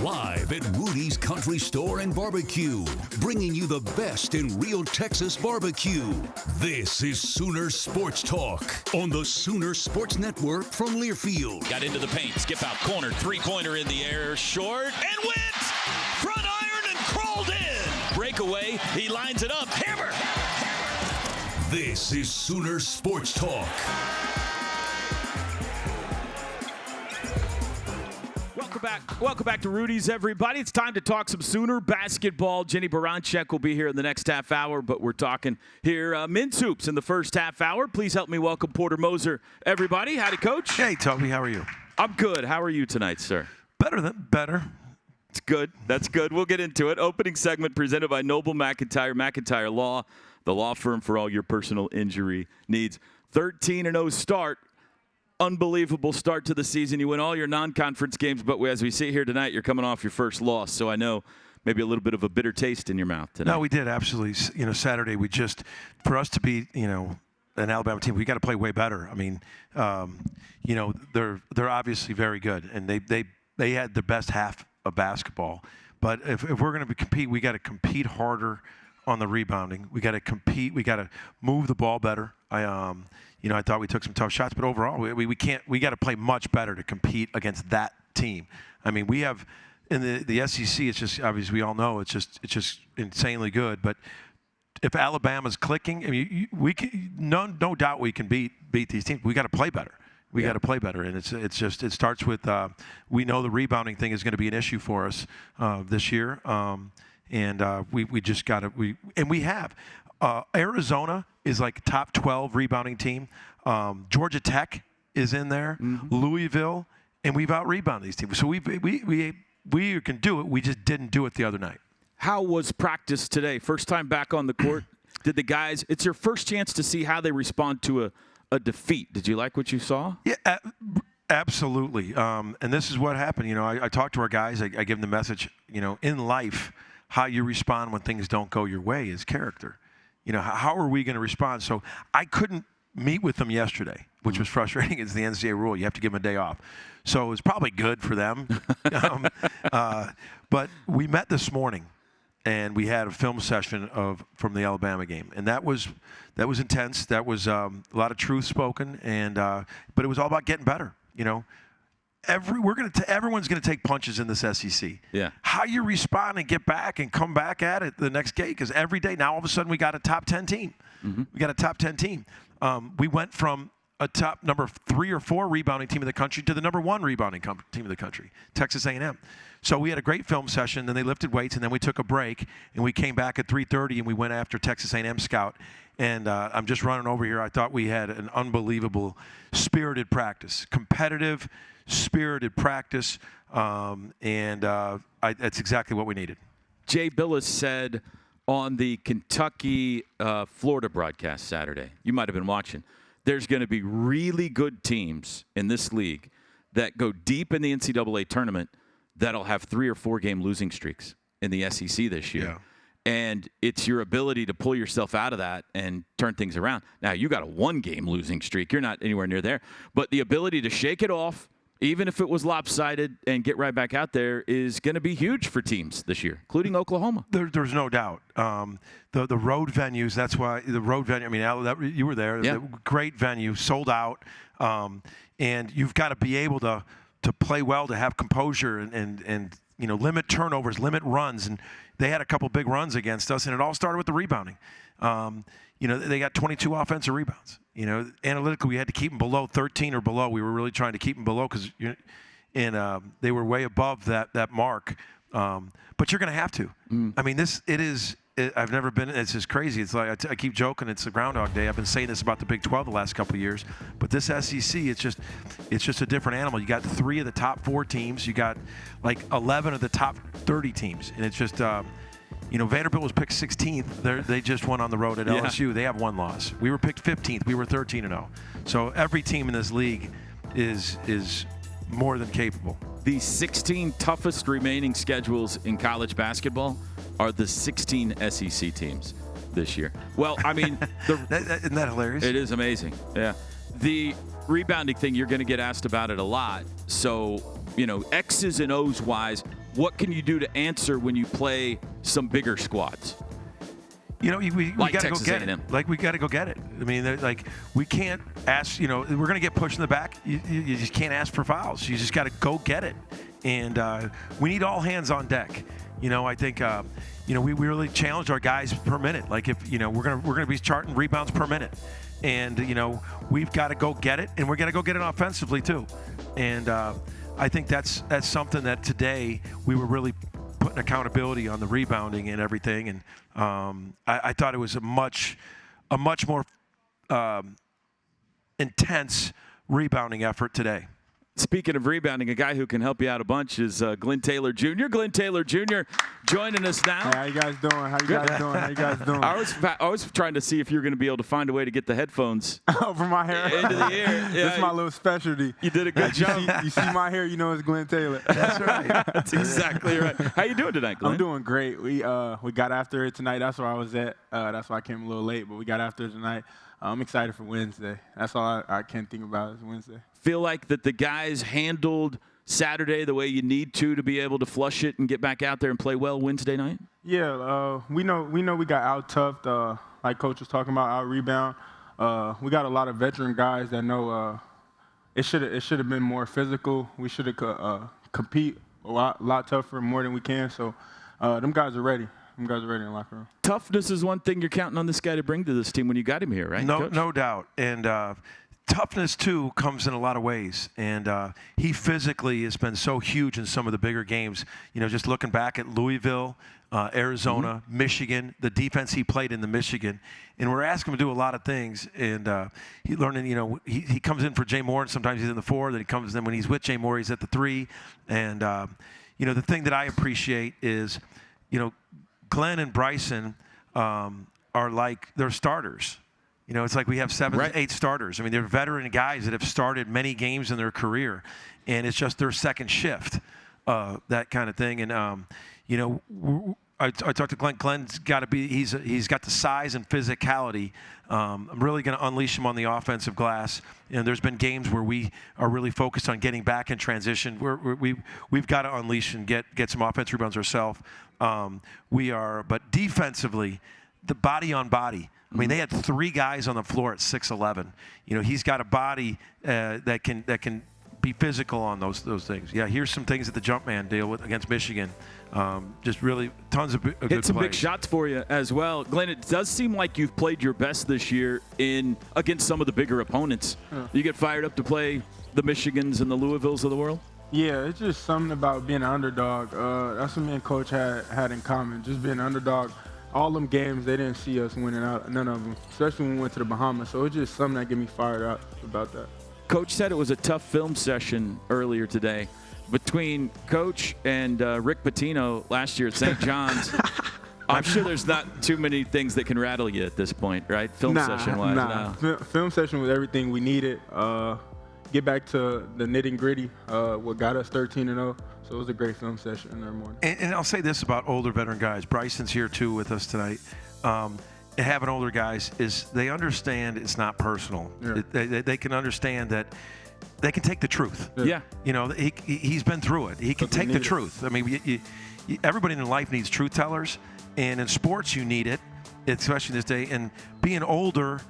Live at Rudy's Country Store and Barbecue, bringing you the best in real Texas barbecue. This is Sooner Sports Talk on the Sooner Sports Network from Learfield. Got into the paint, skip out corner, three-pointer in the air, short, and went! Front iron and crawled in! Breakaway, he lines it up, hammer! This is Sooner Sports Talk. Welcome back to Rudy's, everybody. It's time to talk some Sooner basketball. Jenny Baranczyk will be here in the next half hour, but we're talking here men's hoops in the first half hour. Please help me welcome Porter Moser, everybody. Howdy, Coach. Hey, Toby. How are you? I'm good. How are you tonight, sir? Better. It's good. That's good. We'll get into it. Opening segment presented by Noble McIntyre Law, the law firm for all your personal injury needs. 13-0 start. Unbelievable start to the season. You win all your non-conference games, but as we sit here tonight, you're coming off your first loss. So I know maybe a little bit of a bitter taste in your mouth tonight. No, we did, absolutely. Saturday, for us to be, an Alabama team, we got to play way better. I mean, they're obviously very good, and they had the best half of basketball. But if we're going to compete, we got to compete harder on the rebounding. We got to compete. We got to move the ball better. I thought we took some tough shots, but overall, we can't. We got to play much better to compete against that team. I mean, we have in the SEC. It's just obviously we all know it's just insanely good. But if Alabama's clicking, I mean, we can, no doubt we can beat these teams. We got to play better. We got to play better, and it starts with we know the rebounding thing is going to be an issue for us this year, and we just got to we have. Arizona is like top 12 rebounding team. Georgia Tech is in there. Mm-hmm. Louisville, and we've out-rebounded these teams. So we can do it. We just didn't do it the other night. How was practice today? First time back on the court. Did the guys – it's your first chance to see how they respond to a defeat. Did you like what you saw? Yeah, absolutely. And this is what happened. I talked to our guys. I give them the message, in life, how you respond when things don't go your way is character. How are we going to respond? So I couldn't meet with them yesterday, which was frustrating. It's the NCAA rule. You have to give them a day off. So it was probably good for them. But we met this morning, and we had a film session from the Alabama game. And that was intense. That was a lot of truth spoken. But it was all about getting better, Everyone's going to take punches in this SEC. Yeah. How you respond and get back and come back at it the next game, because every day now all of a sudden we got a top 10 team. Mm-hmm. We got a top 10 team. We went from a top number 3 or 4 rebounding team in the country to the number 1 rebounding team in the country, Texas A&M. So we had a great film session. Then they lifted weights, and then we took a break, and we came back at 3:30, and we went after Texas A&M scout. And I'm just running over here. I thought we had an unbelievable spirited practice, competitive, spirited practice, and that's exactly what we needed. Jay Billis said on the Kentucky-Florida broadcast Saturday, you might have been watching, there's going to be really good teams in this league that go deep in the NCAA tournament that'll have 3 or 4 game losing streaks in the SEC this year. Yeah. And it's your ability to pull yourself out of that and turn things around. Now, you got a 1-game losing streak. You're not anywhere near there. But the ability to shake it off, even if it was lopsided, and get right back out there is going to be huge for teams this year, including Oklahoma. There's no doubt. The road venues, that's why the road venue, I mean, you were there. Yeah. Great venue, sold out. And you've got to be able to play well, to have composure and limit turnovers, limit runs. And they had a couple big runs against us, and it all started with the rebounding. They got 22 offensive rebounds. Analytically, we had to keep them below 13 or below. We were really trying to keep them below because they were way above that mark. But you're going to have to. I mean, I've never been. It's just crazy. It's like I keep joking. It's a Groundhog Day. I've been saying this about the Big 12 the last couple of years. But this SEC, it's just a different animal. You got 3 of the top 4 teams. You got like 11 of the top 30 teams, and it's just. Vanderbilt was picked 16th. They just won on the road at LSU. They have 1 loss. We were picked 15th. We were 13-0. So every team in this league is more than capable. The 16 toughest remaining schedules in college basketball are the 16 SEC teams this year. Well, I mean, isn't that hilarious? It is amazing. Yeah. The rebounding thing, you're going to get asked about it a lot. So, X's and O's wise, what can you do to answer when you play some bigger squads? We got to go get A&M. it. Like, we got to go get it. I mean, like, we can't ask, we're going to get pushed in the back. You just can't ask for fouls. You just got to go get it. And we need all hands on deck. I think, we really challenged our guys per minute. Like, if, we're going to be charting rebounds per minute. And, we've got to go get it. And we're going to go get it offensively, too. And I think that's something that today we were really putting accountability on the rebounding and everything, and I thought it was a much more intense rebounding effort today. Speaking of rebounding, a guy who can help you out a bunch is Glenn Taylor Jr. Glenn Taylor Jr. joining us now. Hey, how you guys doing? I was trying to see if you were going to be able to find a way to get the headphones Over my hair. into the ear. Yeah, That's my little specialty. You did a good job. You see my hair, you know it's Glenn Taylor. That's right. That's exactly right. How you doing tonight, Glenn? I'm doing great. We got after it tonight. That's where I was at. That's why I came a little late, but we got after it tonight. I'm excited for Wednesday. That's all I can think about is Wednesday. Feel like that the guys handled Saturday the way you need to be able to flush it and get back out there and play well Wednesday night? Yeah, we know we got out-toughed, like Coach was talking about, out-rebound. We got a lot of veteran guys that know it should have been more physical. We should have compete a lot tougher, more than we can. So them guys are ready. Them guys are ready in the locker room. Toughness is one thing you're counting on this guy to bring to this team when you got him here, right? Coach? No doubt. And toughness, too, comes in a lot of ways. And he physically has been so huge in some of the bigger games. Just looking back at Louisville, Arizona, Michigan, the defense he played in the Michigan. And we're asking him to do a lot of things. And he learning, he comes in for Jay Moore, and sometimes he's in the 4. Then he comes in when he's with Jay Moore, he's at the 3. And, the thing that I appreciate is, Glenn and Bryson are like, they're starters. It's like we have 7 to 8 starters. I mean, they're veteran guys that have started many games in their career, and it's just their second shift, that kind of thing. And, I talked to Glenn. Glenn's got to be, he's got the size and physicality. I'm really going to unleash him on the offensive glass. There's been games where we are really focused on getting back in transition. We've got to unleash and get some offensive rebounds ourselves. But defensively, the body on body. I mean, they had 3 guys on the floor at 6'11". He's got a body that can be physical on those things. Yeah, here's some things that the jump man deal with against Michigan. Just really tons of good hit some plays. big shots for you as well. Glenn, it does seem like you've played your best this year against some of the bigger opponents. Yeah. You get fired up to play the Michigans and the Louisvilles of the world? Yeah, it's just something about being an underdog. That's what me and Coach had in common, just being an underdog. All them games, they didn't see us winning out, none of them, especially when we went to the Bahamas. So it's just something that get me fired up about that. Coach said it was a tough film session earlier today between Coach and Rick Pitino last year at St. John's. I'm sure there's not too many things that can rattle you at this point, right? Film session-wise. No. Film session was everything we needed. Get back to the nitty-gritty, what got us 13-0. So it was a great film session in the morning. And I'll say this about older veteran guys. Bryson's here, too, with us tonight. Having older guys is they understand it's not personal. Yeah. They can understand that they can take the truth. Yeah. He's been through it. He can take the truth. I mean, everybody in life needs truth tellers. And in sports, you need it, especially this day. And being older,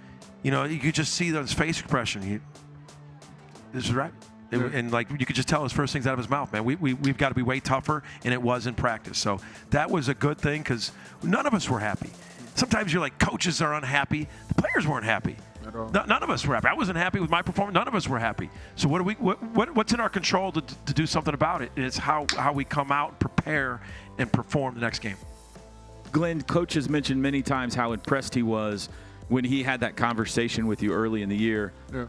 you could just see his face expression. This is right. And like you could just tell his first things out of his mouth, man. We've got to be way tougher, and it was in practice. So that was a good thing because none of us were happy. Sometimes you're like, coaches are unhappy. The players weren't happy. At all. None of us were happy. I wasn't happy with my performance. None of us were happy. So what's in our control to do something about it? It's how we come out, prepare, and perform the next game. Glenn, Coach has mentioned many times how impressed he was when he had that conversation with you early in the year. Yeah.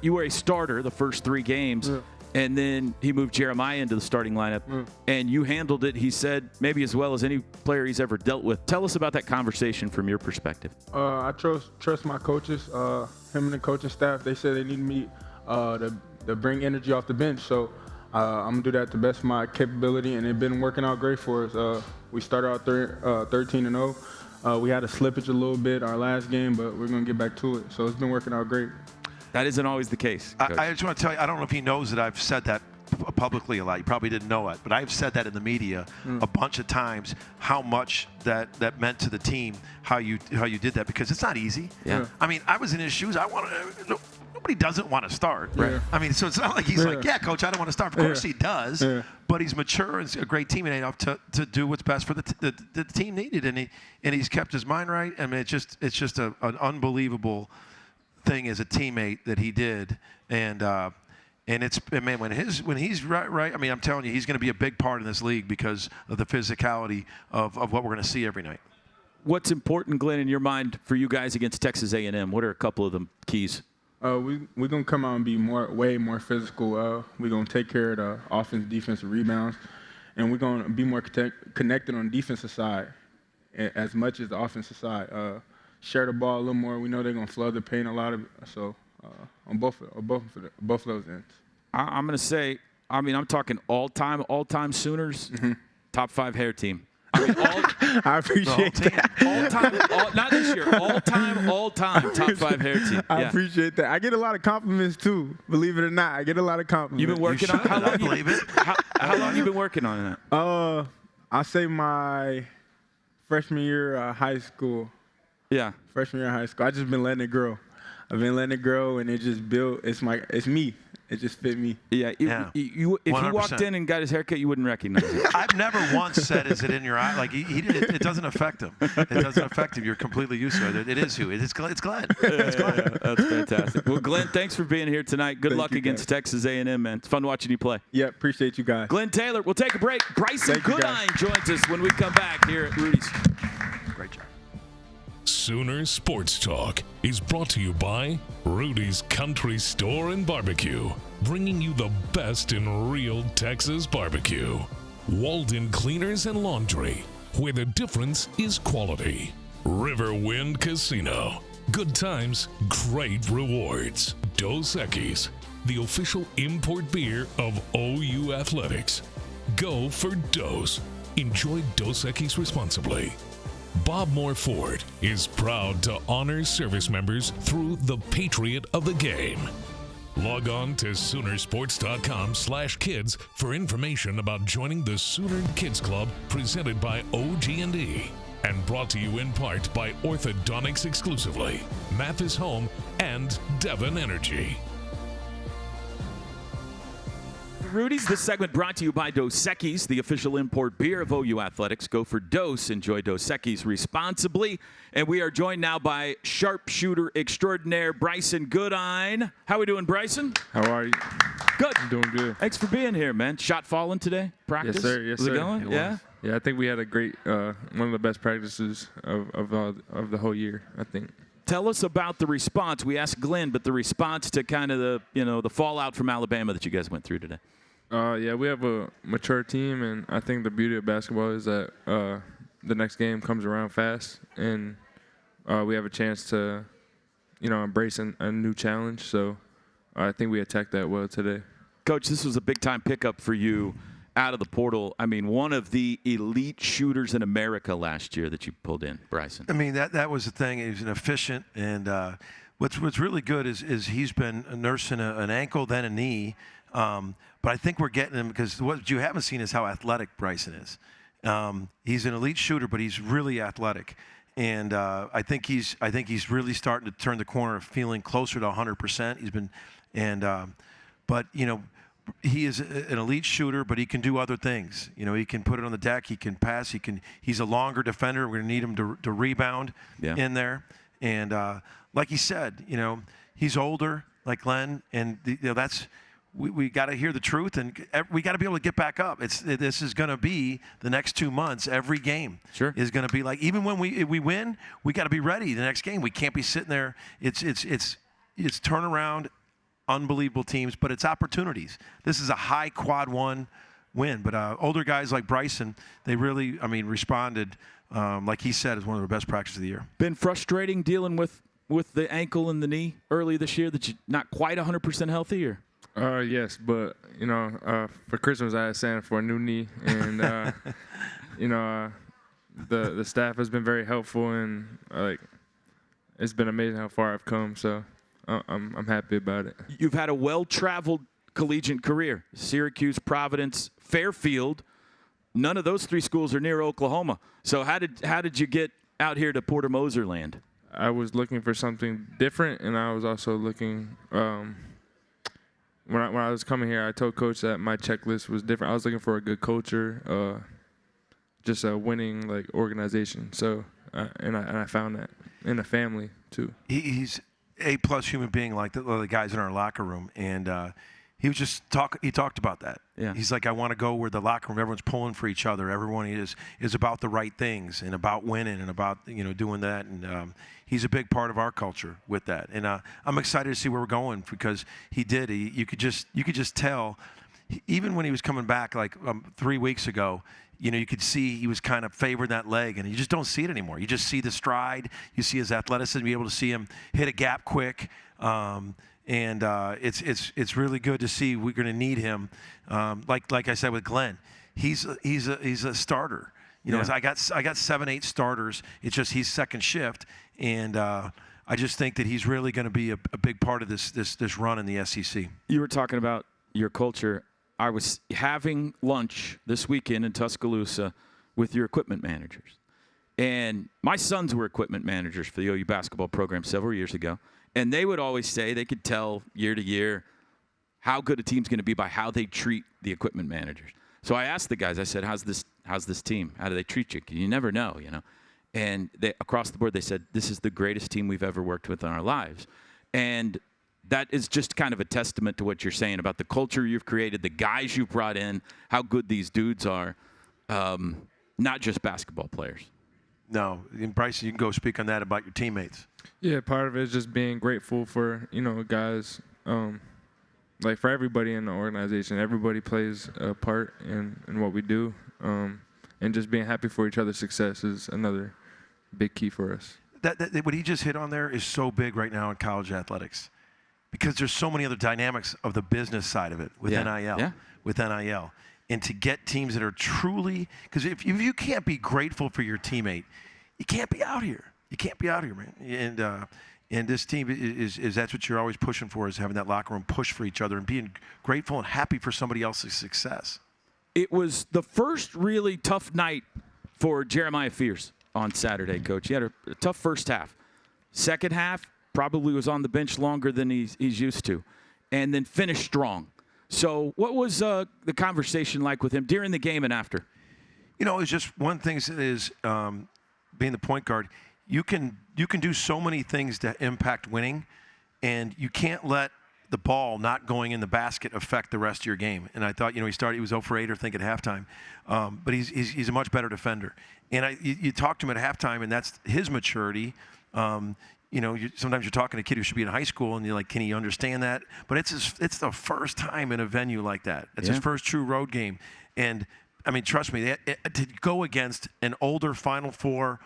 You were a starter the first 3 games, and then he moved Jeremiah into the starting lineup, and you handled it, he said, maybe as well as any player he's ever dealt with. Tell us about that conversation from your perspective. I trust my coaches, him and the coaching staff. They said they need me to bring energy off the bench, so I'm going to do that to the best of my capability, and it's been working out great for us. We started out 13-0. We had a slippage a little bit our last game, but we're going to get back to it. So it's been working out great. That isn't always the case. I just want to tell you, I don't know if he knows that I've said that publicly a lot. You probably didn't know it, but I've said that in the media a bunch of times. How much that meant to the team, how you did that, because it's not easy. Yeah. I mean, I was in his shoes. Nobody doesn't want to start. Right. I mean, so it's not like he's like, yeah, coach, I don't want to start. Of course he does. Yeah. But he's mature and a great teammate enough to do what's best for the team needed, and he's kept his mind right. I mean, it's just an unbelievable thing as a teammate that he did, and man, when he's right. I mean, I'm telling you, he's going to be a big part in this league because of the physicality of what we're going to see every night. What's important, Glenn, in your mind for you guys against Texas A&M? What are a couple of the keys? We're going to come out and be way more physical. We're going to take care of the offense, defensive rebounds, and we're going to be more connected on the defensive side as much as the offensive side. Share the ball a little more. We know they're going to flood the paint a lot. On both of those ends. I'm going to say, I'm talking all-time Sooners, top 5 hair team. I mean, I appreciate that. All-time, not this year, all-time top 5 hair team. I appreciate that. I get a lot of compliments, too. Believe it or not, I get a lot of compliments. You've been working on it? How long I believe it. How long have you been working on that? I say my freshman year of high school. Yeah. Freshman year of high school. I just been letting it grow. I've been letting it grow, and it just built. It's me. It just fit me. Yeah. If he walked in and got his haircut, you wouldn't recognize it. I've never once said, "Is it in your eye?" Like he did. It doesn't affect him. It doesn't affect him. You're completely used to it. It is who. It's Glenn. It's Glenn. That's fantastic. Well, Glenn, thanks for being here tonight. Good luck against Texas A&M, man. It's fun watching you play. Yeah, appreciate you guys. Glenn Taylor. We'll take a break. Bryson Goodine joins us when we come back here at Rudy's. Great job. Sooner Sports Talk is brought to you by Rudy's Country Store and Barbecue, bringing you the best in real Texas barbecue. Walden Cleaners and Laundry, where the difference is quality. Riverwind Casino, good times, great rewards. Dos Equis, the official import beer of OU Athletics. Go for Dos. Enjoy Dos Equis responsibly. Bob Moore Ford is proud to honor service members through the Patriot of the Game. Log on to Soonersports.com/kids for information about joining the Sooner Kids Club presented by OG&E and brought to you in part by Orthodontics exclusively, Mathis Home, and Devon Energy. Rudy's, this segment brought to you by Dos Equis, the official import beer of OU Athletics. Go for Dos. Enjoy Dos Equis responsibly. And we are joined now by sharpshooter extraordinaire Bryson Goodine. How we doing, Bryson? How are you? Good. I'm doing good. Thanks for being here, man. Shot falling today? Practice? Yes, sir. Yes, Was sir. it going? Yeah? Yeah, I think we had a great, one of the best practices of the whole year, I think. Tell us about the response. We asked Glenn, but the response to kind of the fallout from Alabama that you guys went through today. Yeah, we have a mature team, and I think the beauty of basketball is that the next game comes around fast, and we have a chance to, embrace a new challenge. So I think we attacked that well today. Coach, this was a big-time pickup for you out of the portal. I mean, one of the elite shooters in America last year that you pulled in, Bryson. I mean, that was the thing. He was an efficient, and what's really good is he's been nursing an ankle, then a knee. But I think we're getting him because what you haven't seen is how athletic Bryson is. He's an elite shooter, but he's really athletic, and I think he's really starting to turn the corner of feeling closer to 100%. He's been, but he is an elite shooter, but he can do other things. He can put it on the deck. He can pass. He's a longer defender. We're going to need him to rebound in there. And like he said, he's older, like Glenn, and that's. We got to hear the truth, and we got to be able to get back up. This is going to be the next 2 months. Every game is going to be like, even when we win, we got to be ready the next game. We can't be sitting there. It's turnaround, unbelievable teams, but it's opportunities. This is a high quad one win, but older guys like Bryson, they really, responded like he said, is one of the best practices of the year. Been frustrating dealing with the ankle and the knee early this year that you're not quite 100% healthy, or? Yes, but for Christmas I asked Santa for a new knee, and the staff has been very helpful, and it's been amazing how far I've come. So I'm happy about it. You've had a well-traveled collegiate career. Syracuse, Providence, Fairfield. None of those 3 schools are near Oklahoma. So how did you get out here to Porter Moser land? I was looking for something different, and I was also looking when I was coming here, I told Coach that my checklist was different. I was looking for a good culture, just a winning organization. So and I found that in a family too. He's A+ human being like the guys in our locker room, and he was just he talked about that. Yeah. He's like, I want to go where the locker room, everyone's pulling for each other. Everyone is about the right things and about winning and about doing that. And he's a big part of our culture with that. And I'm excited to see where we're going because you could just tell, even when he was coming back 3 weeks ago. You could see he was kind of favoring that leg, and you just don't see it anymore. You just see the stride. You see his athleticism. You're able to see him hit a gap quick. And it's really good to see. We're going to need him. Like I said with Glenn, he's a starter. I got 7-8 starters. It's just he's second shift, and I just think that he's really going to be a big part of this run in the SEC. You were talking about your culture. I was having lunch this weekend in Tuscaloosa with your equipment managers. And my sons were equipment managers for the OU basketball program several years ago. And they would always say they could tell year to year how good a team's going to be by how they treat the equipment managers. So I asked the guys, I said, how's this team? How do they treat you? You never know, And across the board, they said, this is the greatest team we've ever worked with in our lives. And that is just kind of a testament to what you're saying about the culture you've created, the guys you've brought in, how good these dudes are, not just basketball players. No, and Bryson, you can go speak on that about your teammates. Yeah, part of it is just being grateful for, guys, for everybody in the organization. Everybody plays a part in what we do, and just being happy for each other's success is another big key for us. That what he just hit on there is so big right now in college athletics. Because there's so many other dynamics of the business side of it with NIL. And to get teams that are truly – because if you can't be grateful for your teammate, you can't be out here. You can't be out here, man. And this team is that's what you're always pushing for, is having that locker room push for each other and being grateful and happy for somebody else's success. It was the first really tough night for Jeremiah Fears on Saturday, Coach. He had a tough first half. Second half, probably was on the bench longer than he's used to, and then finished strong. So what was the conversation like with him during the game and after? It's just one thing is being the point guard, you can do so many things to impact winning, and you can't let the ball not going in the basket affect the rest of your game. And I thought, he was 0 for 8, I think, at halftime. But he's a much better defender. And you talk to him at halftime, and that's his maturity. Sometimes you're talking to a kid who should be in high school, and you're like, can he understand that? But it's the first time in a venue like that. It's his first true road game. And, trust me, to go against an older Final Four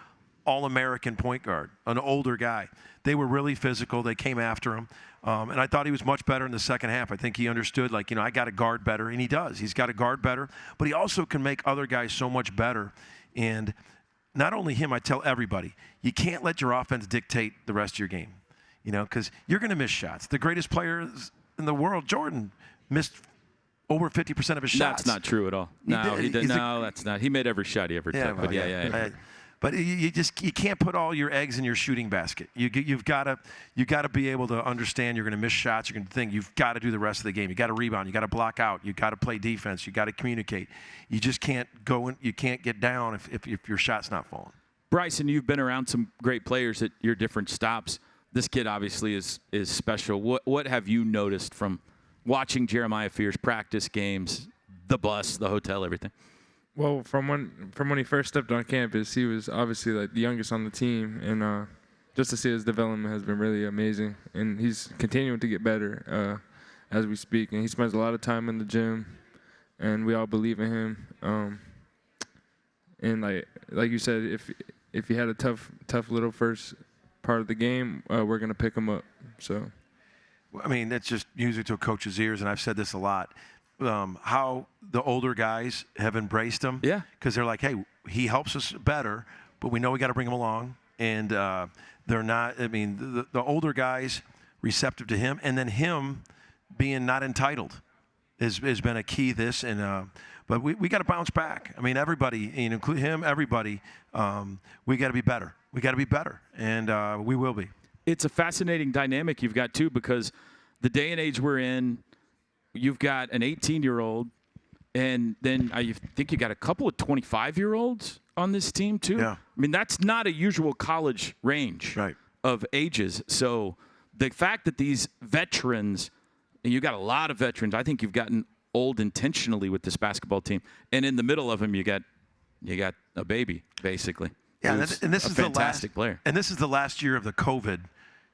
All-American point guard, an older guy, they were really physical. They came after him. And I thought he was much better in the second half. I think he understood, I got to guard better. And he does. He's got to guard better. But he also can make other guys so much better. And not only him, I tell everybody, you can't let your offense dictate the rest of your game, because you're going to miss shots. The greatest players in the world, Jordan, missed over 50% of his shots. That's not true at all. No, he did. No, that's not. He made every shot he ever took. But yeah. But you can't put all your eggs in your shooting basket. You've got to be able to understand you're going to miss shots. You're going to think you've got to do the rest of the game. You got to rebound. You got to block out. You got to play defense. You got to communicate. You just can't go in. You can't get down if your shot's not falling. Bryson, you've been around some great players at your different stops. This kid obviously is special. What have you noticed from watching Jeremiah Fears practice games, the bus, the hotel, everything? Well, from when he first stepped on campus, he was obviously the youngest on the team, and just to see his development has been really amazing. And he's continuing to get better as we speak. And he spends a lot of time in the gym, and we all believe in him. And like you said, if he had a tough little first part of the game, we're gonna pick him up. So, that's just music to a coach's ears, and I've said this a lot. How the older guys have embraced him. Yeah. Because they're like, hey, he helps us better, but we know we got to bring him along. And they're not, the older guys receptive to him, and then him being not entitled. has been a key this, and but we got to bounce back. I mean, everybody, including him, everybody, we got to be better. We got to be better, and we will be. It's a fascinating dynamic you've got, too, because the day and age we're in, you've got an 18-year-old, and then I think you got a couple of 25-year-olds on this team, too. Yeah. I mean, that's not a usual college range of ages. So the fact that these veterans, and you've got a lot of veterans, I think you've gotten old intentionally with this basketball team. And in the middle of them, you got a baby, basically. Yeah, and this a is fantastic the last player. And this is the last year of the COVID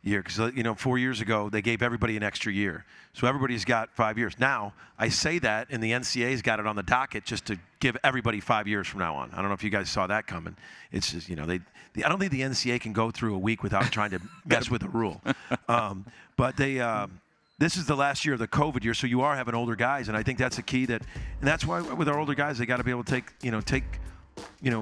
year, because 4 years ago they gave everybody an extra year, so everybody's got 5 years. Now I say that, and the NCAA's got it on the docket just to give everybody 5 years from now on. I don't know if you guys saw that coming. It's just I don't think the NCAA can go through a week without trying to mess with the rule. But this is the last year of the COVID year, so you are having older guys, and I think that's a key and that's why with our older guys they got to be able to take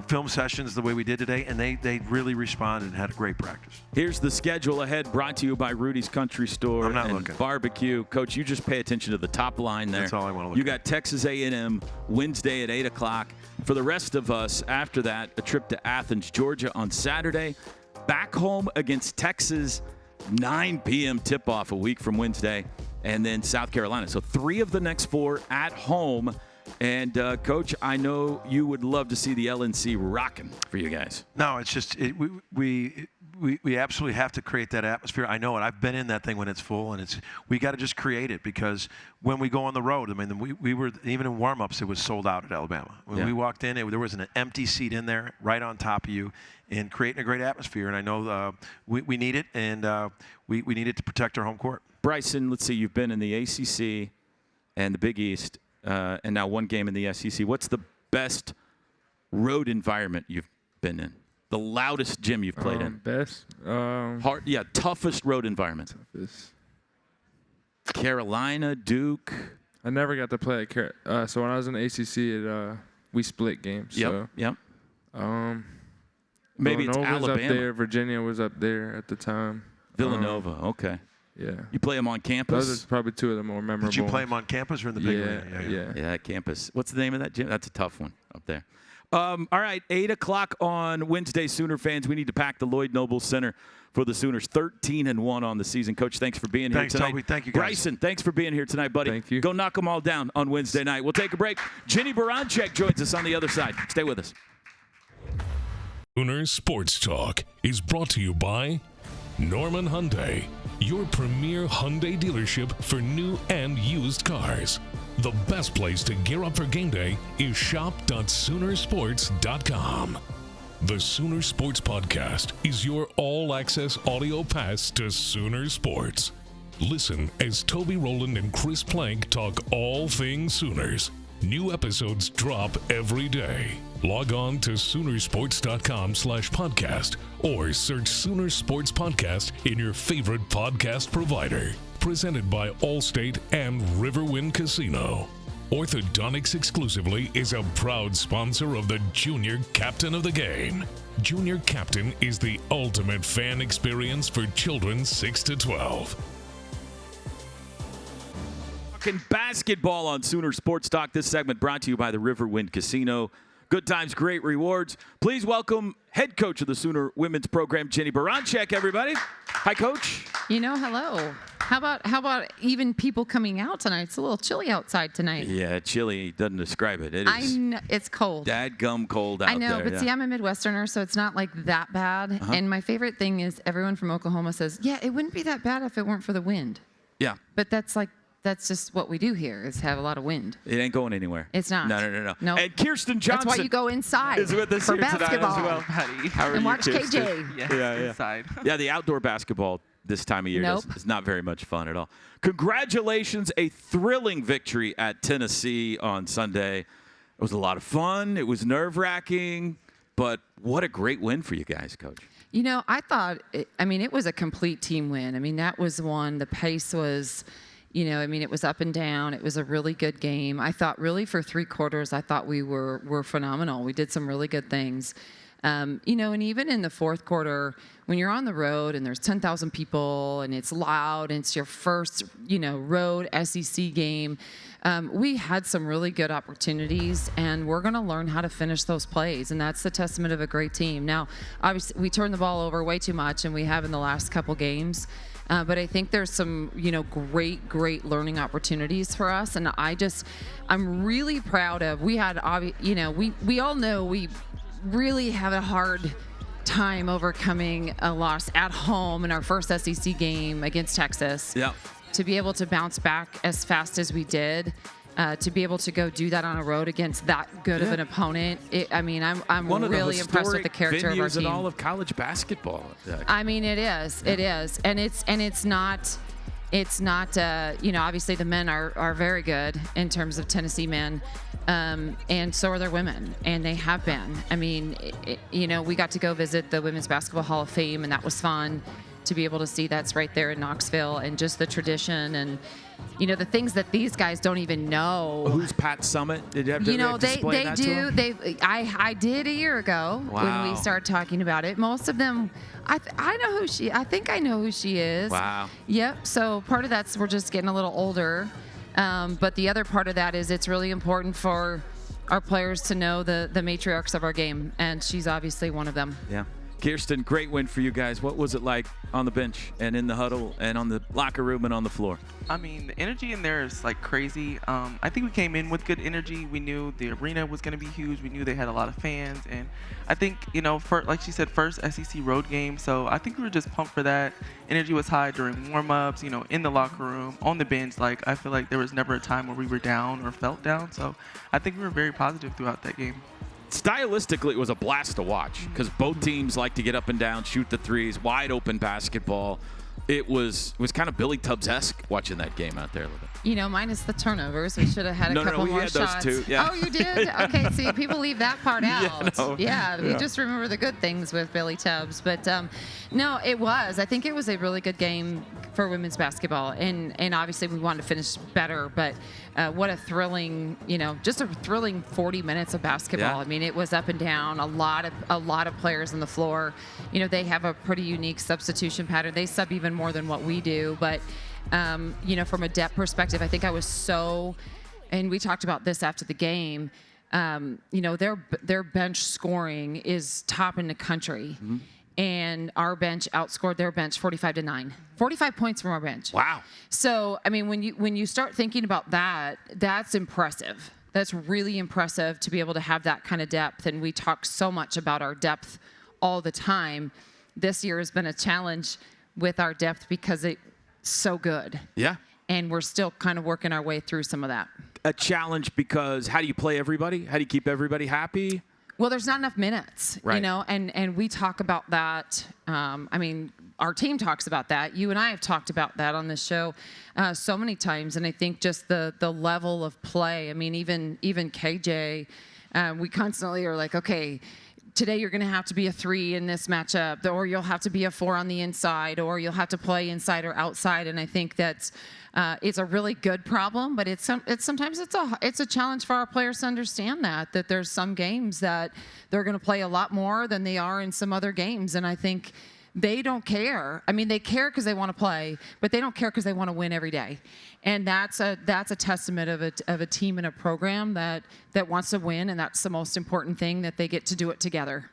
film sessions the way we did today, and they really responded and had a great practice. Here's the schedule ahead, brought to you by Rudy's Country Store and Barbecue. Coach, you just pay attention to the top line there. That's all I want to look at. You got Texas A&M Wednesday at 8 o'clock. For the rest of us, after that, a trip to Athens, Georgia on Saturday. Back home against Texas, 9 p.m. tip-off a week from Wednesday, and then South Carolina. So 3 of the next 4 at home. And, Coach, I know you would love to see the LNC rocking for you guys. No, it's just we absolutely have to create that atmosphere. I know it. I've been in that thing when it's full, and we got to just create it, because when we go on the road, I mean, we were even in warm-ups, it was sold out at Alabama. When we walked in, there was an empty seat in there right on top of you, and creating a great atmosphere. And I know we need it, and we need it to protect our home court. Bryson, let's see, you've been in the ACC and the Big East. And now 1 game in the SEC. What's the best road environment you've been in? The loudest gym you've played in? Best? Toughest road environment. Toughest. Carolina, Duke. I never got to play at so when I was in the ACC, we split games. Yep. Maybe it's Villanova was Alabama. up there. Virginia was up there at the time. Villanova, okay. Yeah. You play them on campus? Those are probably 2 of the more memorable. Did you play them on campus or in the big arena? Yeah, campus. What's the name of that gym? That's a tough one up there. All right, 8 o'clock on Wednesday, Sooner fans. We need to pack the Lloyd Noble Center for the Sooners. 13-1 on the season. Coach, thanks for being here tonight. Toby. Thank you, guys. Bryson, thanks for being here tonight, buddy. Thank you. Go knock them all down on Wednesday night. We'll take a break. Jenny Baranczyk joins us on the other side. Stay with us. Sooner Sports Talk is brought to you by Norman Hyundai, your premier Hyundai dealership for new and used cars. The best place to gear up for game day is shop.soonersports.com. The Sooner Sports Podcast is your all-access audio pass to Sooner Sports. Listen as Toby Rowland and Chris Plank talk all things Sooners. New episodes drop every day. Log on to Soonersports.com/podcast or search Sooner Sports Podcast in your favorite podcast provider. Presented by Allstate and Riverwind Casino. Orthodontics Exclusively is a proud sponsor of the Junior Captain of the Game. Junior Captain is the ultimate fan experience for children 6 to 12. Talking basketball on Sooner Sports Talk. This segment brought to you by the Riverwind Casino. Good times, great rewards. Please welcome head coach of the Sooner women's program, Jenny Baranczyk, everybody. Hi, Coach. Hello. How about even people coming out tonight? It's a little chilly outside tonight. Yeah, chilly doesn't describe it. It is. I know, it's cold. Dadgum cold out there. I know, but see, I'm a Midwesterner, so it's not like that bad. And my favorite thing is everyone from Oklahoma says, yeah, it wouldn't be that bad if it weren't for the wind. Yeah. But that's just what we do here, is have a lot of wind. It ain't going anywhere. It's not. No. Nope. And Kirsten Johnson. That's why you go inside is with us for here basketball. Tonight as well. Buddy. How are and you, watch Kirsten? KJ. Yeah, inside. Yeah, the outdoor basketball this time of year is not very much fun at all. Congratulations, a thrilling victory at Tennessee on Sunday. It was a lot of fun. It was nerve-wracking, but what a great win for you guys, Coach. I thought, it was a complete team win. That was one. The pace was, it was up and down. It was a really good game. I thought really for 3 quarters, I thought we were phenomenal. We did some really good things. You know, and even in the fourth quarter, when you're on the road and there's 10,000 people and it's loud and it's your first, you know, road SEC game, we had some really good opportunities, and we're going to learn how to finish those plays, and that's the testament of a great team. Now, obviously, we turn the ball over way too much, and we have in the last couple games. But I think there's some, you know, great learning opportunities for us, and I'm really proud of. We had, you know, we all know we really have a hard time overcoming a loss at home in our first SEC game against Texas. Yeah. To be able to bounce back as fast as we did, to be able to go do that on a road against that good of an opponent. I'm really impressed with the character of our team. In all of college basketball. I mean, it is, and it's not. You know, obviously the men are very good in terms of Tennessee men, and so are their women, and they have been. I mean, you know, we got to go visit the Women's Basketball Hall of Fame, and that was fun to be able to see. That's right there in Knoxville, and just the tradition and, you know, the things that these guys don't even know. Who's Pat Summit? Did you have to, you know, they that do. I did a year ago when we started talking about it. Most of them, I know who she. I think I know who she is. Wow. Yep. So part of that's we're just getting a little older, but the other part of that is it's really important for our players to know the matriarchs of our game, and she's obviously one of them. Yeah. Kirsten, great win for you guys. What was it like on the bench and in the huddle and on the locker room and on the floor? I mean, the energy in there is like crazy. I think we came in with good energy. We knew the arena was going to be huge. We knew they had a lot of fans. And I think, you know, like she said, first SEC road game. So I think we were just pumped for that. Energy was high during warm-ups, you know, in the locker room, on the bench. Like, I feel like there was never a time where we were down or felt down. So I think we were very positive throughout that game. Stylistically, it was a blast to watch because both teams like to get up and down, shoot the threes, wide open basketball. It was kind of Billy Tubbs-esque watching that game out there a little bit. You know, minus the turnovers. We should have had a couple more shots. Those two. Yeah. Oh, you did? Okay, see, people leave that part out. Yeah, we just remember the good things with Billy Tubbs. But, no, it was. I think it was a really good game for women's basketball. And obviously we wanted to finish better. But what a thrilling, you know, just a thrilling 40 minutes of basketball. Yeah. I mean, it was up and down. A lot of players on the floor. You know, they have a pretty unique substitution pattern. They sub even more than what we do. But, you know, from a depth perspective, I think I was so, and we talked about this after the game, you know, their bench scoring is top in the country. Mm-hmm. And our bench outscored their bench 45-9. 45 points from our bench. Wow. So, I mean, when you start thinking about that, that's impressive. That's really impressive to be able to have that kind of depth. And we talk so much about our depth all the time. This year has been a challenge with our depth because it's so good. Yeah. And we're still kind of working our way through some of that. A challenge because how do you play everybody? How do you keep everybody happy? Well, there's not enough minutes, right. You know, and we talk about that. I mean, our team talks about that. You and I have talked about that on this show so many times, and I think just the level of play. I mean, even KJ, we constantly are like, okay, today you're going to have to be a 3 in this matchup, or you'll have to be a 4 on the inside, or you'll have to play inside or outside. And I think that's it's a really good problem, but sometimes it's a challenge for our players to understand that there's some games that they're going to play a lot more than they are in some other games. And I think they don't care. I mean, they care because they want to play, but they don't care because they want to win every day. And that's a testament of a team and a program that wants to win, and that's the most important thing, that they get to do it together.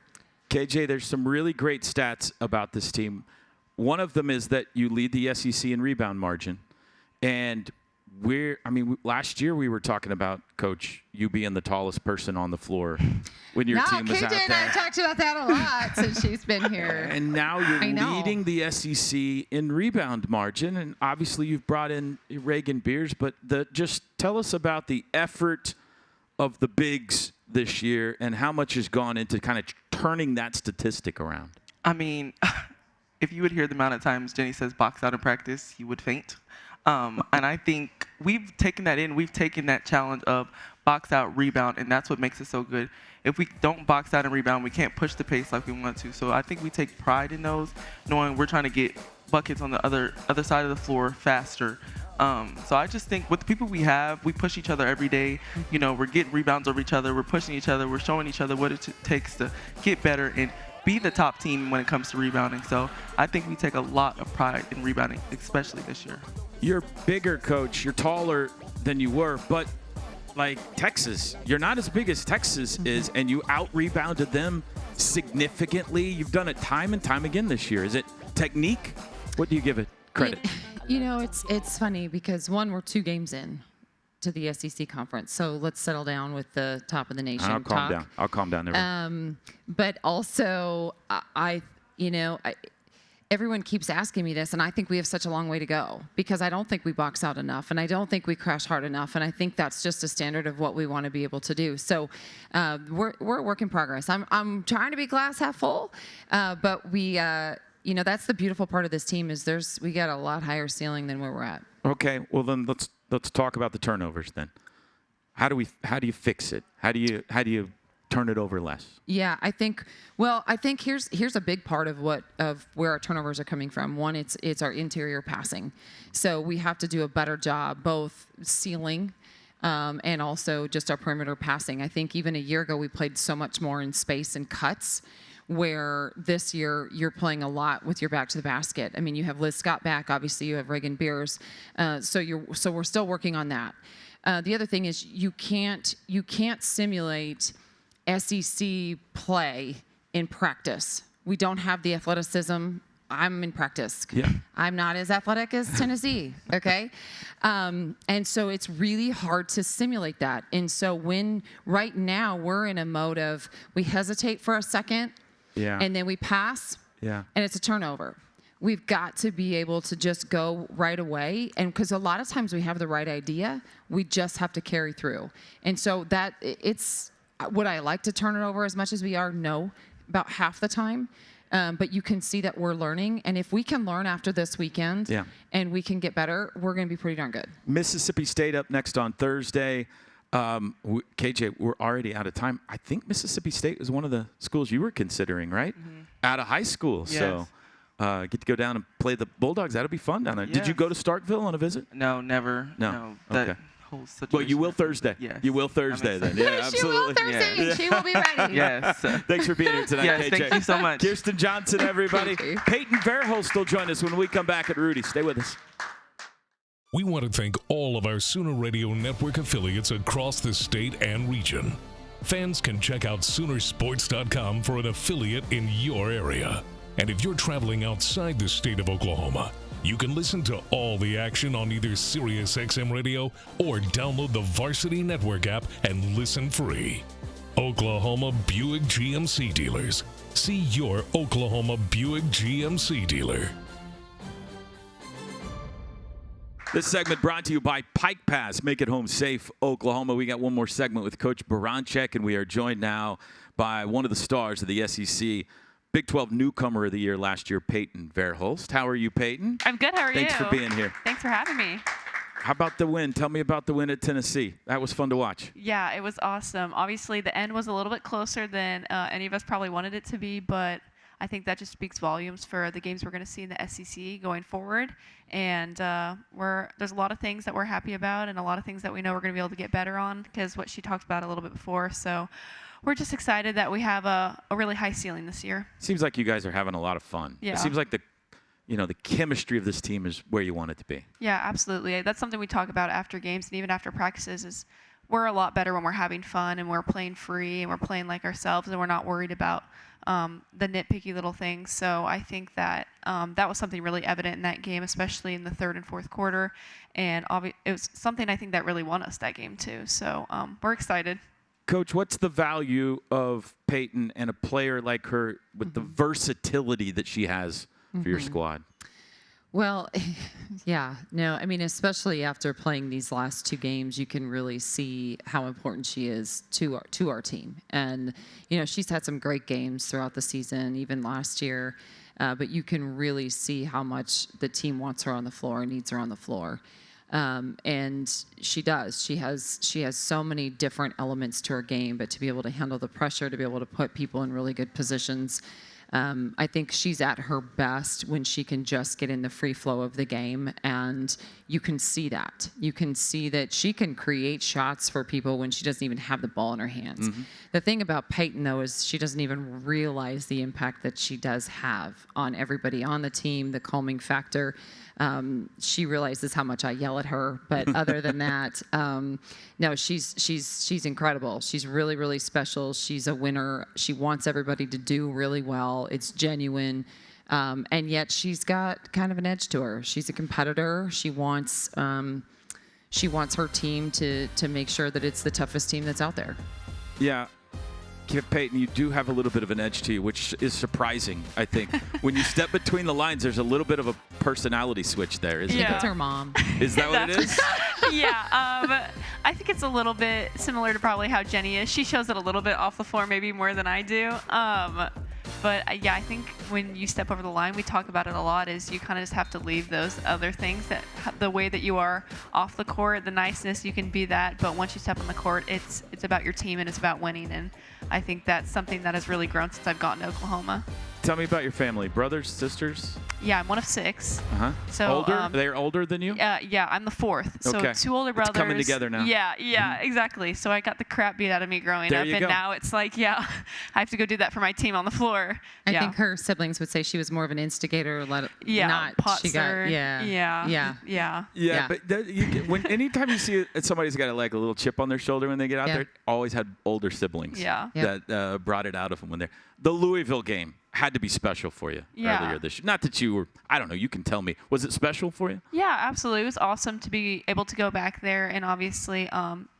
KJ, there's some really great stats about this team. One of them is that you lead the SEC in rebound margin. And last year we were talking about, Coach, you being the tallest person on the floor when your team was KJ out there. and I talked about that a lot since she's been here. And now you're leading the SEC in rebound margin, and obviously you've brought in Reagan Beers, but just tell us about the effort of the bigs this year and how much has gone into kind of turning that statistic around. I mean, if you would hear the amount of times Jenny says box out in practice, you would faint. And I think we've taken that in. We've taken that challenge of box out, rebound, and that's what makes it so good. If we don't box out and rebound, we can't push the pace like we want to. So I think we take pride in those, knowing we're trying to get buckets on the other side of the floor faster. So I just think with the people we have, we push each other every day. You know, we're getting rebounds over each other. We're pushing each other. We're showing each other what it takes to get better and be the top team when it comes to rebounding. So I think we take a lot of pride in rebounding, especially this year. You're bigger, Coach. You're taller than you were, but like Texas, you're not as big as Texas is, and you out-rebounded them significantly. You've done it time and time again this year. Is it technique? What do you give it credit? You know, it's funny because, one, we're 2 games in to the SEC conference, so let's settle down with the top of the nation I'll calm talk. down. I'll calm down there. But also, everyone keeps asking me this, and I think we have such a long way to go because I don't think we box out enough, and I don't think we crash hard enough, and I think that's just a standard of what we want to be able to do. So we're a work in progress. I'm trying to be glass half full, but we, that's the beautiful part of this team is we got a lot higher ceiling than where we're at. Okay, well then let's talk about the turnovers then. How do you fix it? How do you turn it over less? Yeah, I think here's a big part of where our turnovers are coming from. One, it's our interior passing. So we have to do a better job both sealing and also just our perimeter passing. I think even a year ago we played so much more in space and cuts, where this year you're playing a lot with your back to the basket. I mean, you have Liz Scott back, obviously you have Reagan Beers, so we're still working on that. The other thing is you can't simulate SEC play in practice. We don't have the athleticism. I'm in practice. Yeah. I'm not as athletic as Tennessee, okay? And so it's really hard to simulate that. And so right now we're in a mode of we hesitate for a second, and then we pass, and it's a turnover. We've got to be able to just go right away, and because a lot of times we have the right idea, we just have to carry through. And so would I like to turn it over as much as we are? No, about half the time. But you can see that we're learning, and if we can learn after this weekend and we can get better, we're going to be pretty darn good. Mississippi State up next on Thursday. KJ, we're already out of time. I think Mississippi State was one of the schools you were considering, right? Mm-hmm. Out of high school. Yes. So get to go down and play the Bulldogs. That'll be fun down there. Yes. Did you go to Starkville on a visit? No, never. No. That Okay. whole situation. Well, you will Thursday. Yes. You will Thursday then. Yeah, absolutely. She will Thursday. Yeah. She will be ready. Yes. Thanks for being here tonight, Yes, KJ. thank you so much. Kirsten Johnson, everybody. Thank you. Peyton Verhulst will join us when we come back at Rudy. Stay with us. We want to thank all of our Sooner Radio Network affiliates across the state and region. Fans can check out Soonersports.com for an affiliate in your area. And if you're traveling outside the state of Oklahoma, you can listen to all the action on either SiriusXM Radio or download the Varsity Network app and listen free. Oklahoma Buick GMC dealers. See your Oklahoma Buick GMC dealer. This segment brought to you by Pike Pass. Make it home safe, Oklahoma. We got one more segment with Coach Baranczyk, and we are joined now by one of the stars of the SEC, Big 12 Newcomer of the Year last year, Peyton Verhulst. How are you, Peyton? I'm good. How are you? Thanks for being here. Thanks for having me. How about the win? Tell me about the win at Tennessee. That was fun to watch. Yeah, it was awesome. Obviously, the end was a little bit closer than any of us probably wanted it to be, but I think that just speaks volumes for the games we're going to see in the SEC going forward. And there's a lot of things that we're happy about and a lot of things that we know we're going to be able to get better on because what she talked about a little bit before. So we're just excited that we have a really high ceiling this year. Seems like you guys are having a lot of fun. Yeah. It seems like the chemistry of this team is where you want it to be. Yeah, absolutely. That's something we talk about after games and even after practices is we're a lot better when we're having fun and we're playing free and we're playing like ourselves and we're not worried about the nitpicky little things. So I think that that was something really evident in that game, especially in the third and fourth quarter. And it was something I think that really won us that game too. So we're excited. Coach, what's the value of Peyton and a player like her with the versatility that she has for your squad? Well, yeah, no, I mean, especially after playing these last 2 games, you can really see how important she is to our team. And, she's had some great games throughout the season, even last year. But you can really see how much the team wants her on the floor and needs her on the floor. And she does. She has so many different elements to her game, but to be able to handle the pressure, to be able to put people in really good positions, I think she's at her best when she can just get in the free flow of the game, and you can see that. You can see that she can create shots for people when she doesn't even have the ball in her hands. The thing about Peyton, though, is she doesn't even realize the impact that she does have on everybody on the team, the calming factor. She realizes how much I yell at her, but other than that, no, she's incredible. She's really, really special. She's a winner. She wants everybody to do really well. It's genuine, and yet she's got kind of an edge to her. She's a competitor. She wants her team to make sure that it's the toughest team that's out there. Yeah. Peyton, you do have a little bit of an edge to you, which is surprising, I think. When you step between the lines, there's a little bit of a personality switch there, isn't Yeah. it? It's her mom. Is that what it is? Yeah, I think it's a little bit similar to probably how Jenny is. She shows it a little bit off the floor, maybe more than I do. But yeah, I think when you step over the line, we talk about it a lot, is you kind of just have to leave those other things, that the way that you are off the court, the niceness, you can be that. But once you step on the court, it's about your team and it's about winning. And I think that's something that has really grown since I've gotten to Oklahoma. Tell me about your family. Brothers, sisters? Yeah, I'm one of 6. Uh-huh. So, older? They're older than you? Yeah, I'm the 4th. So Okay. 2 older brothers. It's coming together now. Yeah, exactly. So I got the crap beat out of me growing There up, you and go. now it's like, yeah, I have to go do that for my team on the floor. I yeah. think her siblings would say she was more of an instigator. pot She got, stir. yeah. Yeah, but anytime you see somebody's got like a little chip on their shoulder when they get out Yeah. there, always had older siblings Yeah. that brought it out of them when they're. The Louisville game had to be special for you Yeah. earlier this year. Not that you were, I don't know, you can tell me. Was it special for you? Yeah, absolutely. It was awesome to be able to go back there, and obviously,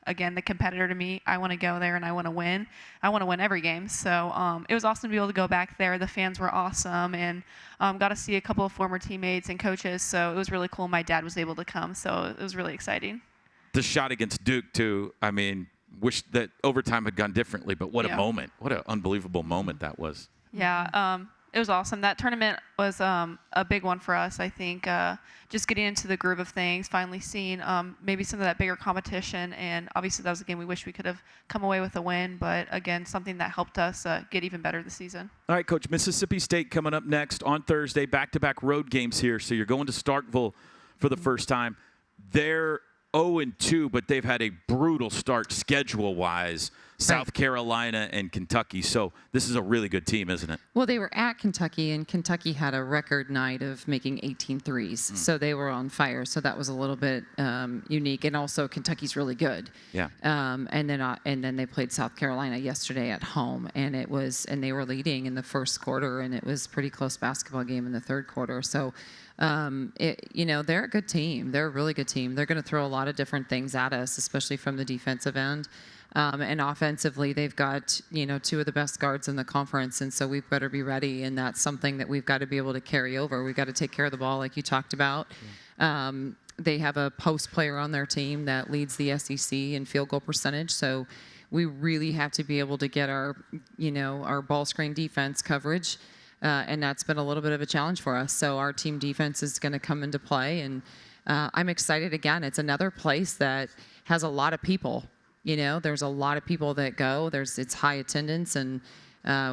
again, the competitor to me, I want to go there and I want to win. I want to win every game. So it was awesome to be able to go back there. The fans were awesome, and got to see a couple of former teammates and coaches. So it was really cool. My dad was able to come, so it was really exciting. The shot against Duke, too, I mean, wish that overtime had gone differently, but what a moment. What an unbelievable moment that was. Yeah, it was awesome. That tournament was a big one for us, I think. Just getting into the groove of things, finally seeing maybe some of that bigger competition. And obviously that was a game we wish we could have come away with a win. But, again, something that helped us get even better this season. All right, Coach, Mississippi State coming up next on Thursday. Back-to-back road games here. So you're going to Starkville for the first time. They're 0-2, but they've had a brutal start schedule-wise. South Carolina and Kentucky. So this is a really good team, isn't it? Well, they were at Kentucky, and Kentucky had a record night of making 18 threes. So they were on fire. So that was a little bit unique. And also, Kentucky's really good. Yeah. And then they played South Carolina yesterday at home, and they were leading in the first quarter, and it was a pretty close basketball game in the third quarter. So, they're a good team. They're a really good team. They're going to throw a lot of different things at us, especially from the defensive end. And offensively, they've got, 2 of the best guards in the conference, and so we better be ready, and that's something that we've got to be able to carry over. We've got to take care of the ball like you talked about. They have a post player on their team that leads the SEC in field goal percentage, so we really have to be able to get our ball screen defense coverage, and that's been a little bit of a challenge for us. So our team defense is going to come into play, and I'm excited again. It's another place that has a lot of people. There's a lot of people that go. It's high attendance, and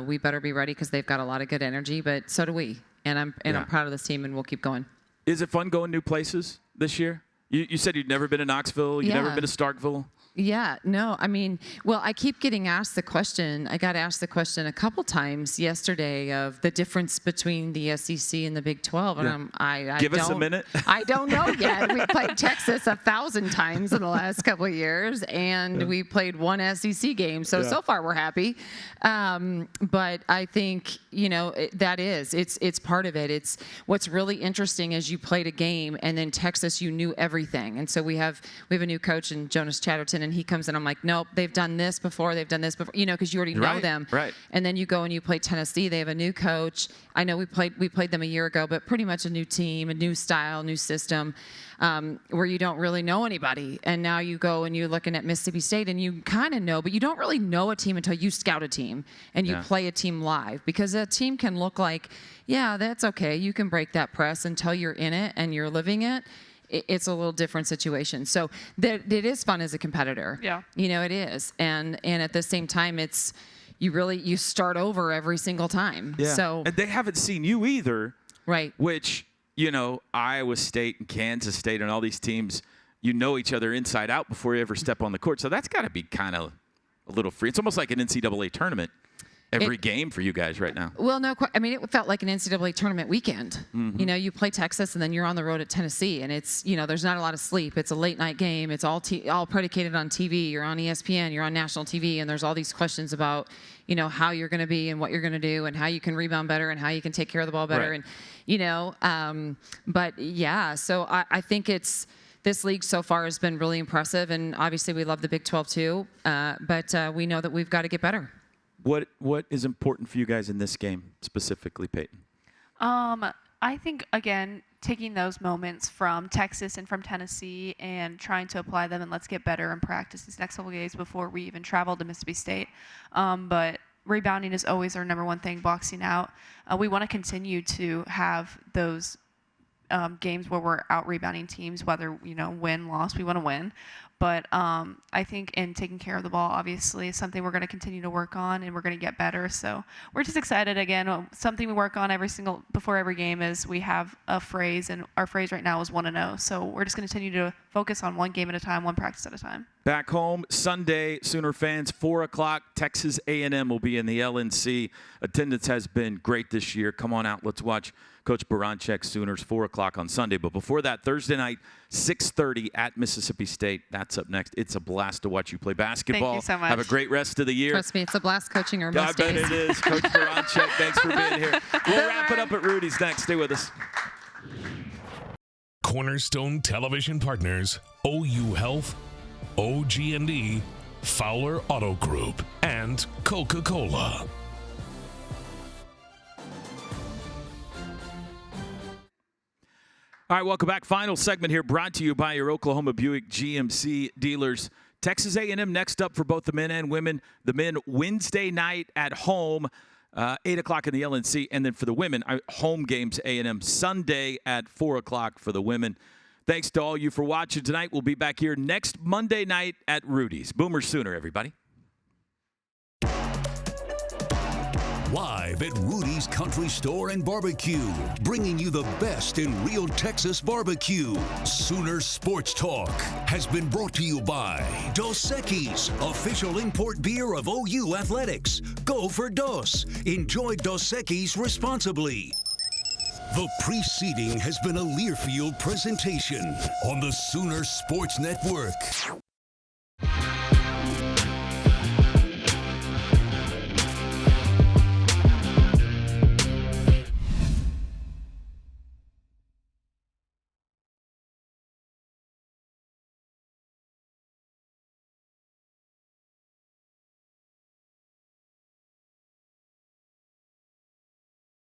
we better be ready because they've got a lot of good energy. But so do we, and I'm proud of this team, and we'll keep going. Is it fun going new places this year? You said you'd never been to Knoxville. You'd never been to Starkville. Yeah, no, I keep getting asked the question. I got asked the question a couple times yesterday of the difference between the SEC and the Big 12. And I Give us a minute. I don't know yet. We played Texas 1,000 times in the last couple of years, and we played one SEC game. So far we're happy. But I think, it's part of it. It's what's really interesting is you played a game, and then Texas, you knew everything. And so we have a new coach in Jonas Chatterton, and he comes in, I'm like, nope, they've done this before, because you already know them. Right. And then you go and you play Tennessee. They have a new coach. I know we played them a year ago, but pretty much a new team, a new style, new system, where you don't really know anybody. And now you go and you're looking at Mississippi State, and you kind of know, but you don't really know a team until you scout a team and you play a team live, because a team can look like, yeah, that's okay. You can break that press until you're in it and you're living it. It's a little different situation. So it is fun as a competitor. Yeah. It is. And at the same time, it's, you start over every single time. Yeah. So and they haven't seen you either. Right. Which, Iowa State and Kansas State and all these teams, you know each other inside out before you ever step on the court. So that's got to be kind of a little free. It's almost like an NCAA tournament every game for you guys right now. Well, no, I mean, it felt like an NCAA tournament weekend. Mm-hmm. You play Texas and then you're on the road at Tennessee, and it's, there's not a lot of sleep. It's a late night game. It's all predicated on TV. You're on ESPN, you're on national TV, and there's all these questions about, how you're going to be and what you're going to do and how you can rebound better and how you can take care of the ball better. Right. And, but yeah, so I think this league so far has been really impressive, and obviously we love the Big 12 too, but we know that we've got to get better. What is important for you guys in this game specifically, Peyton? I think, again, taking those moments from Texas and from Tennessee and trying to apply them, and let's get better and practice these next couple of games before we even travel to Mississippi State. But rebounding is always our number one thing, boxing out. We want to continue to have those games where we're out rebounding teams, whether, win, loss, we want to win. But I think in taking care of the ball, obviously, is something we're going to continue to work on, and we're going to get better. So we're just excited. Again, something we work on before every game is we have a phrase, and our phrase right now is 1-0. So we're just going to continue to focus on one game at a time, one practice at a time. Back home Sunday, Sooner fans, 4 o'clock, Texas A&M will be in the LNC. Attendance has been great this year. Come on out. Let's watch Coach Baranczyk Sooners, 4 o'clock on Sunday. But before that, Thursday night, 6:30 at Mississippi State. That's up next. It's a blast to watch you play basketball. Thank you so much. Have a great rest of the year. Trust me, it's a blast coaching her I most bet days. it is. Coach Baranczyk, thanks for being here. We'll wrap it up at Rudy's next. Stay with us. Cornerstone Television Partners, OU Health, OG&E, Fowler Auto Group, and Coca-Cola. All right, welcome back. Final segment here brought to you by your Oklahoma Buick GMC dealers. Texas A&M next up for both the men and women. The men Wednesday night at home, 8 o'clock in the LNC. And then for the women, home games A&M Sunday at 4 o'clock for the women. Thanks to all you for watching tonight. We'll be back here next Monday night at Rudy's. Boomer Sooner, everybody. Live at Rudy's Country Store and Barbecue, bringing you the best in real Texas barbecue. Sooner Sports Talk has been brought to you by Dos Equis, official import beer of OU Athletics. Go for Dos. Enjoy Dos Equis responsibly. The preceding has been a Learfield presentation on the Sooner Sports Network.